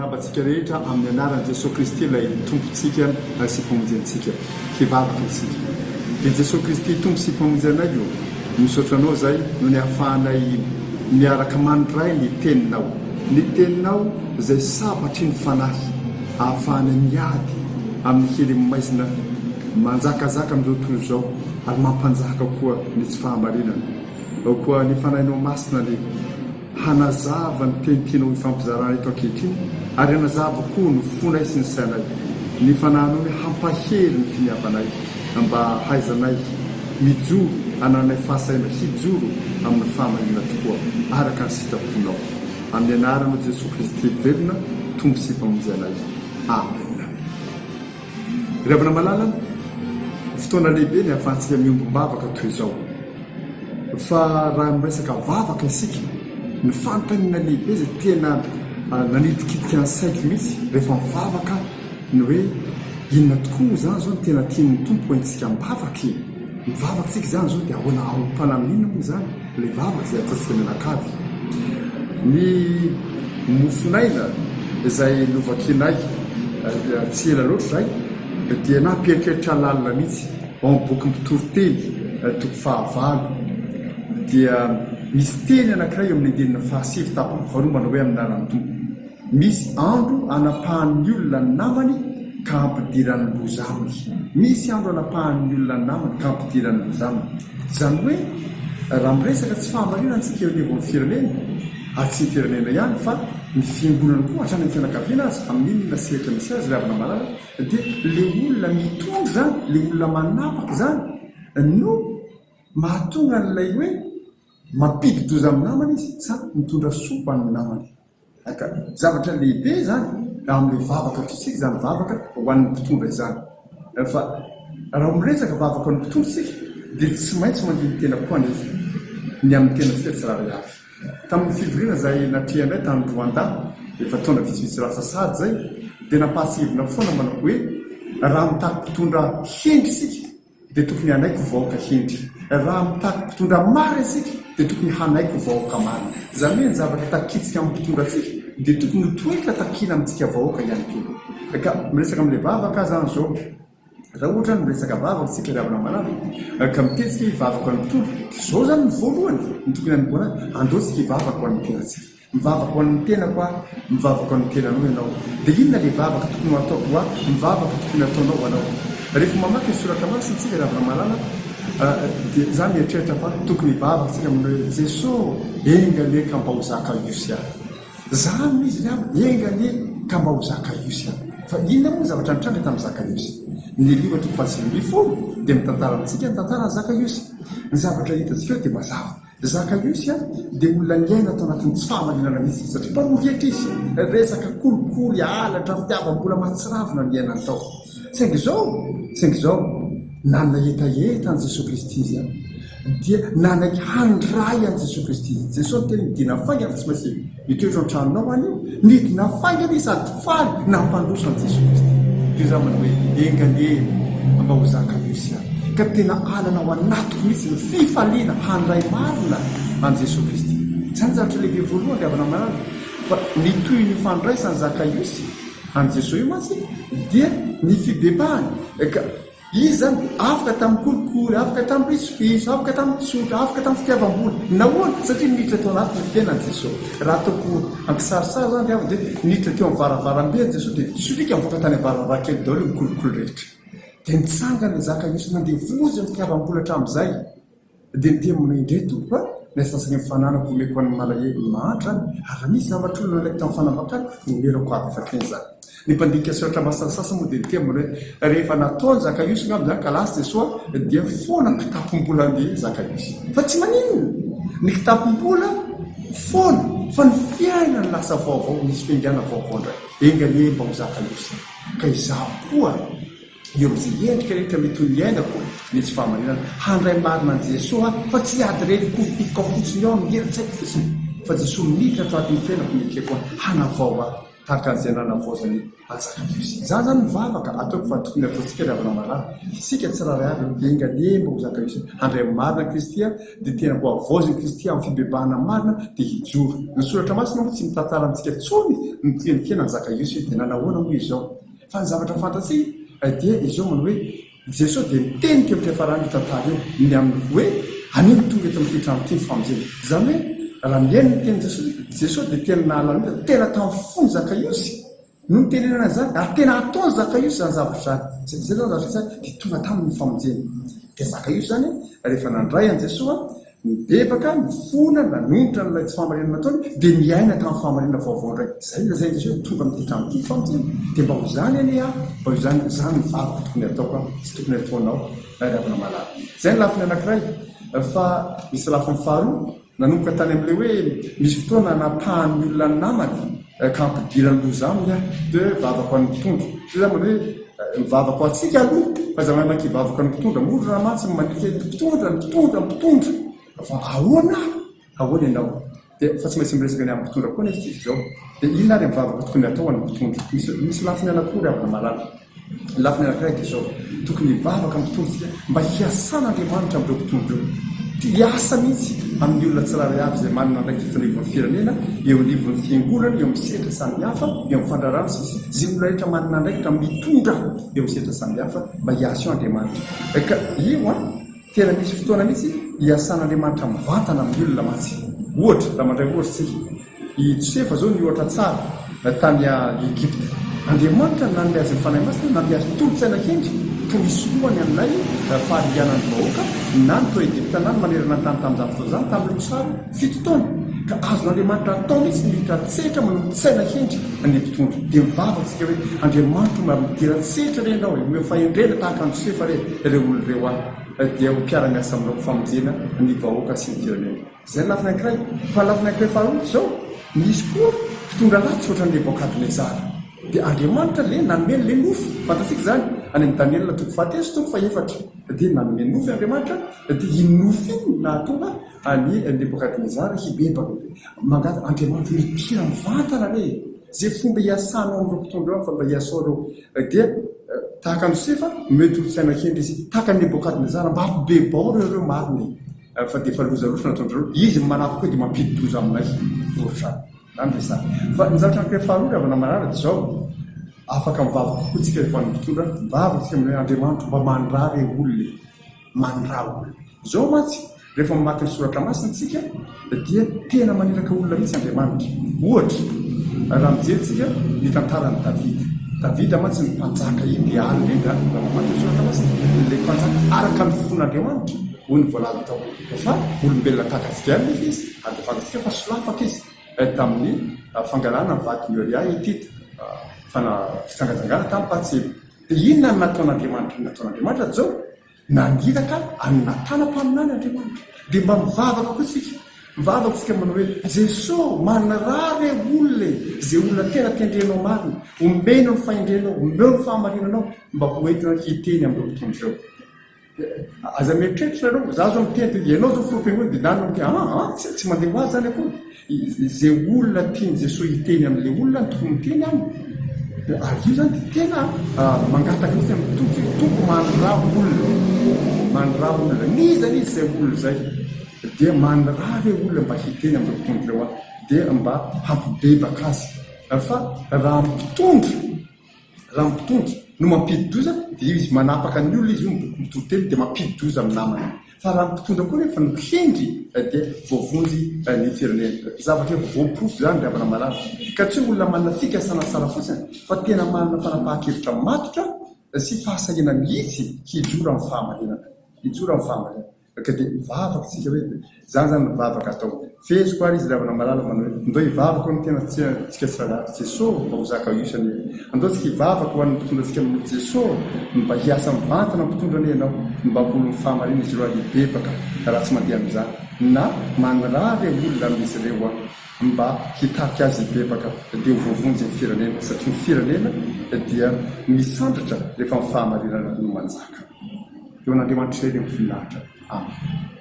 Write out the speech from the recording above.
Rabantsika rehetra amin'ny anaran'i Jesosy Kristy ilay tompontsika sy mpamonjentsika hivavaka isika. Dia Jesosy Kristy tompo sy mpamonjenay io misaotra anao zay no ny ahafahanay miaraka mandray ny teninao. Ny teninao izay sabatry ny fanahy ahafahanay miady amin'ny hely maizina manjakazaka amin'izao tontolo izao ary mampanjaka koa ny tsy fahamarinana. Ao koa ny fanahinao masina ny hanazava ny tenitianao ifampizarana eto ankehitriny ary hanazava koa ny fonay sy ny sainay. Ny fanahinao hoe hampahely ny finiavanay mba haizanay mijoro ananay fahasaina hijoro amin'ny fahamarinana tokoa araka ny sitraponao. Amin'ny anaranao Jesosy Kristy velona tompo sy mpamonjenay. Amen. Ravina malala fotoana lehibe ny ahafahantsika miombom-bavaka toy izao. Fa raha miresaka vavaka isika ny fanontaniana lehibe izay tena nanidikitika ny saiko mihitsy rehefa mivavaka ny hoe inona tokoa zany zao ny tena tian'ny tompo hoentsika mivavaka. Mivavaka tsika zany zao dia ahoana aompana amin'inona moa zany ilay vavaka izay ataontsika menakavy. Ny mofonaina izay novakinay tsy ela loatra zay dia namperikeritra lalina mihitsy ao boky mpitoroteny toko fahavalo dia misy teny anankiray eo amin'ny andinina fahasivy tapany faharombana hoe amin'ny anarany tompo. Misy andro anapahan'ny olona ny namany ka ampidirany loza aminy. Misy andro anapahan'ny olona ny namany ka ampidirany loza aminy. Izany hoe raha miresaka tsy fahamarinana antsika eo anivon'ny firenena ary tsy ny firenena ihany fa ny fiangonana koa hatrany ny fianakaviana azy amin'inona sehatra misy azy ravina malala dia le olona mitondro zany le olona manapaka zany no mahatonga n'ilay hoe mampidi-doza amin'ny namany izy sa mitondra sopa amin'ny namany. Aka zavatra lehibe zany amin'ilay vavaka totsika zany vavaka ho an'ny mpitondra izany. Fa raha miresaka vavaka ny mpitondra sika dia tsy maintsy mandeha ny tena koa nefa ny amin'ny tena sika tsy raha avy. Tamin'ny fivoriana izay natrianay tany Rwanda efa taona vitsivitsy rasa sady zay dia nampahasivina foana manao hoe raha mitaky mpitondra hendry sika dia tokony hanaiko vahoaka hendry. Raha mitaky mpitondra mary isika dia tokony hanaiko vahoaka mary. Izany hoe ny zavatra takitsika amin'ny mpitondra atsika dia tokony ho toetra takina amintsika vahoaka ihany koa. Ka miresaka amin'ilay vavaka zany zao raha ohatra ny miresaka vavaka tsika ravina malala ka mitetsika hivavaka ny mpitondra izao zany ny voalohany ny tokony hanomboana andaotsika hivavaka ho an'ny tenatsika. Mivavaka ho an'ny tena koa mivavaka ho an'ny tenanao ianao. Dia inona le vavaka tokony ataoko hoa mivavaka tokony ataonao anao. Rehefa mamaky ny soratra masina tsika ravina malala dia zany mieritreritra fa tokony hivavaka tsika amin'ilay hoe Jesosy engane ka mba ho zaka iosy ahy. Zany izy ry engane ka mba ho zaka iosy ahy. Fa inona moa zavatra nitranga tamin'ny zaka iosy? Ny liva toko fahasimby folo dia mitantara amintsika ny tantara ny zaka iosy. Ny zavatra hitantsika eo dia mazava. Zaka iosy dia olona niaina atao anatin'ny tsy fahamarinana mihitsy satria mpamohitra izy resaka kolikoly alatra fitiavam-bola mahatsiravina ny iainany tao. Saingy izao nanana hetaheta an'i Jesosy Kristy izy dia nanaiky handray an'i Jesosy Kristy izy. Jesosy tena nidina faingana fa tsy maintsy mitoetra an-tranonao any io nidina faingana izy sady faly nampandroso an'i Jesosy Kristy. Dia za manao hoe engane mba ho zaka iosy ahy. Ka tena alana ao anatiko mihitsy ny fifaliana handray marina an'i Jesosy Kristy. Izany zavatra lehibe voalohany avana malala fa ny toy ny fandraisany zaka iosy an'i Jesosy io mantsy dia ny fibebahany. Ka izy zany afaka tamin'ny kolikoly, afaka tamin'ny risopiso, afaka tamin'ny tsotra, afaka tamin'ny fitiavam-bola. Nahoana? Satria niditra tao anatin'ny fiainan'i Jesosy. Raha ataoko ankisarisary zany dia niditra teo amin'ny varavarambe an'i Jesosy dia tsolika mivoaka tany amin'ny varavarankely daholo ny kolikoly rehetra. Dia nitsangana ny zaka iosy nandeha vozy amin'ny fitiavam-bola hatramin'izay. Dia ny temona indreto fa nasansany mifananako omeko an'ny malahelo mahantra ary misy zavatra olona ndraiky tamin'ny fanambakany nomerako avy fakeny zany. Ny mpandika soratra masasasa moa dia ny temona hoe rehefa nataony zaka iosy ngamy zany ka lasy Jesosy dia foana ny kitapom-bola andeha zaka iosy. Fa tsy maninona ny kitapom-bola foana fa ny fiaina ny lasa vaovao misy fiangana vaovao indray. Engane mba ho zaka iosy. Ka izaho koa eo amin'izay endrika rehetra mety ho niainako ny tsy fahamarinana handray marina an'i Jesosy fa tsy ady reny kofitika fotsiny ao miheritsaiko fotsiny fa Jesosy miditra ato anatin'ny fiainako mety koa hanavao ahy. tahaka an'izay nanavozany azakaiosy za zany mivavaka ataoko fa tokony ataontsika ravana marary isika tsiraray avy engalemba ho zakaiosy handray marina kristy dia tena ho avoziny kristy amin'ny fibebahana marina dia hijoro ny soratra masina moa tsy mitantara amintsika tsony ny tianykena ny zakaiosy dia nanahoana moa izao fa ny zavatra fantatsy dia izao manao hoe jesosy dia mitenika mitrefarany tantara io ny amin'ny hoe aniny tonga eto amin'ity tranoty famonjena zany hoe raha miaino ny teny jesosy dia tena nahalana tena tamin'ny fony zakaiosy no nitenenana zany ary tena ataony zakaiosy zany zavatra zany zay zany zavatra zany dia tonga tamin'ny famonjena dia zakaiosy zany rehefa nandray an jesosy mibebaka mifona nanombotra n'ilay tsy fahamarinana ataony dia miaina tamin'ny fahamarinana vaovao ndray zay lazay jesosy tonga amin'ity tranoty famonjena dia mba ho zany any mba ho zany mivavaka tokony ataoko sy tokony ataonao ravana malala zay ny lafiny anankiray fa misy lafiny faharoa nanomboka tany amin'ilay hoe misy fotoana napahan'ny olona ny namany ka ampidirany loza aminy dia vavako an'ny mpitondra zay zany hoe mivavako atsika aloha fa za manaiky hivavaka an'ny mpitondra moro raha matsy mandika mpitondra fa ahoana ianao dia fa tsy maintsy miresaka ny amin'ny mpitondra koa nefa tsisy zao dia inona ary mivavaka tokony atao an'ny mpitondra misy lafiny anakory avana malala lafiny anankiray dia zao tokony hivavaka amin'ny mpitondra sika mba hiasan'andriamanitra amin'ireo mpitondra io hiasa mihitsy amin'ny olona tsiraray avy izay manana ndraiky fitonivon'ny firenena eo anivon'ny fiangonana eo amin'ny setra samihafa eo amin'ny fandrarano sisy zay olona rehetra manana ndraikitra mitondra eo amin'ny setra samihafa mba hiasa io andriamanitra ka io tena misy fotoana mihitsy hiasan'andriamanitra mivantana amin'ny olona matsy ohatra raha mandray ohatra tsika i Josefa zao ny ohatra tsara tany Egypte andriamanitra nanome azy ny fanahy masina nanome azy tolotsaina kendry ka misy lohany aminay faharianany vahoaka na nytao Egypte na ny manerana ny tany tamin'izany fotoana zany tamin'ny losary 7 taona ka azon'andriamanitra atao mihitsy mitratsetra manolotsaina kendry ny mpitondra dia mivavaka tsika hoe andriamanitra mamidira-tsetra re ianao omeo fahendrena tahaka ny Josefa reo olona reo any dia ho mpiara-miasa aminao famonjena ny vahoaka sy ny firenena zay ny lafiny ankiray fa lafiny ankiray faharoa zao misy koa mpitondra ratsy ohatran' ny Nebokadnezara dia andriamanitra le nanomeny le nofo fantatsika zany any amin'ny Daniela toko fahatelo toko faefatra dia nanome nofo andriamanitra dia inofo iny nahatonga any Nebokadnezara hibebaka mangata andriamanitra mipira mivantana re zay fomba hiasanao amin'ireo mpitondra ao fa mba hiasao reo dia tahaka ny Josefa mety olotsaina kendry izy tahaka ny Nebokadnezara mba hampibebao reo mariny fa dia efa lozarotra natondra reo izy manapy koa dia mampididoza aminay ohatrany zany resany fa ny zavatra ankiray faharoa ravana marara dia zao afaka mivavaka koa tsika rehefa ny mpitondra mivavaka tsika amin'ny andriamanitra mba mandrary olona zao matsy rehefa mamaky ny soratra masina tsika dia tena maneraka olona mihitsy andriamanitra ohatra raha mijerytsika ny tantarany Davida matsy ny mpanjaka idealy indrindra raha mamaky ny soratra masina le mpanjaka araka ny fofon'andriamanitra ho ny voalaza tao fa olombelona takatsika any nefa izy dia fantatsika fa solafaka izy tamin'ny fangalana ny vaty Ioria Hitita fitsangajangana tamin'ny Batseba dia inona ny nataon'andriamanitra zao nangitaka anynatana-paminany andriamanitra dia mba mivavaka koa tsika manao hoe Jesosy manarary olona zay olona tena tendrenao marina omeno ny fahendrenao omeo ny fahamarinanao mba hoentina hiteny amin'ireo mpitondra reo aza mieritreritra reo za zao miteny dia ianao zao filompengony dia nany tsy mandeha ho azy zany akory zay olona tiany Jesosy hiteny amin'ilay olona ny tokony miteny any ary io zany dia tena mangataka mihitsy amin'ny tompo mandraha olona nizany izy zay olona zay dia mandraha re olona mba hiteny amin'ireo mpitondra reo dia mba hampibebaka azy fa raha mpitondra no mampididoza dia izy manapaka ny olona izy io mitoteny dia mampididoza amin'ny namany fa raha mpitondra koa rehefa no hendry dia voavonjy ny firenena zavatra voaprofo zany ravana malala ka tsy olona manana fikasana tsara fotsiny fa tena manana fanapahan-kevitra matotra sy fahasahina mihitsy hijora amin'ny fahamarinana ka dia mivavaka tsika hoe zany mivavaka atao feziko ary izy ravana malala manao hoe ndao hivavaka ny tena tsika tsirara Jesosy mba ho zaka isany andao tsika hivavaka ho an'ny mpitondra tsika amin'ny Jesosy mba hiasa mivantana mpitondra ny ianao mba holo ny fahamarina izy ireo hibebaka raha tsy mandeha amin'izany na manarary olona amin'izy ireo mba hitarika azy hibebaka dia ho voavonjy ny firenena satria ny firenena dia misandratra rehefa ny fahamarinana no manjaka eo an'andriamanitra izay dia mifinaritra amen.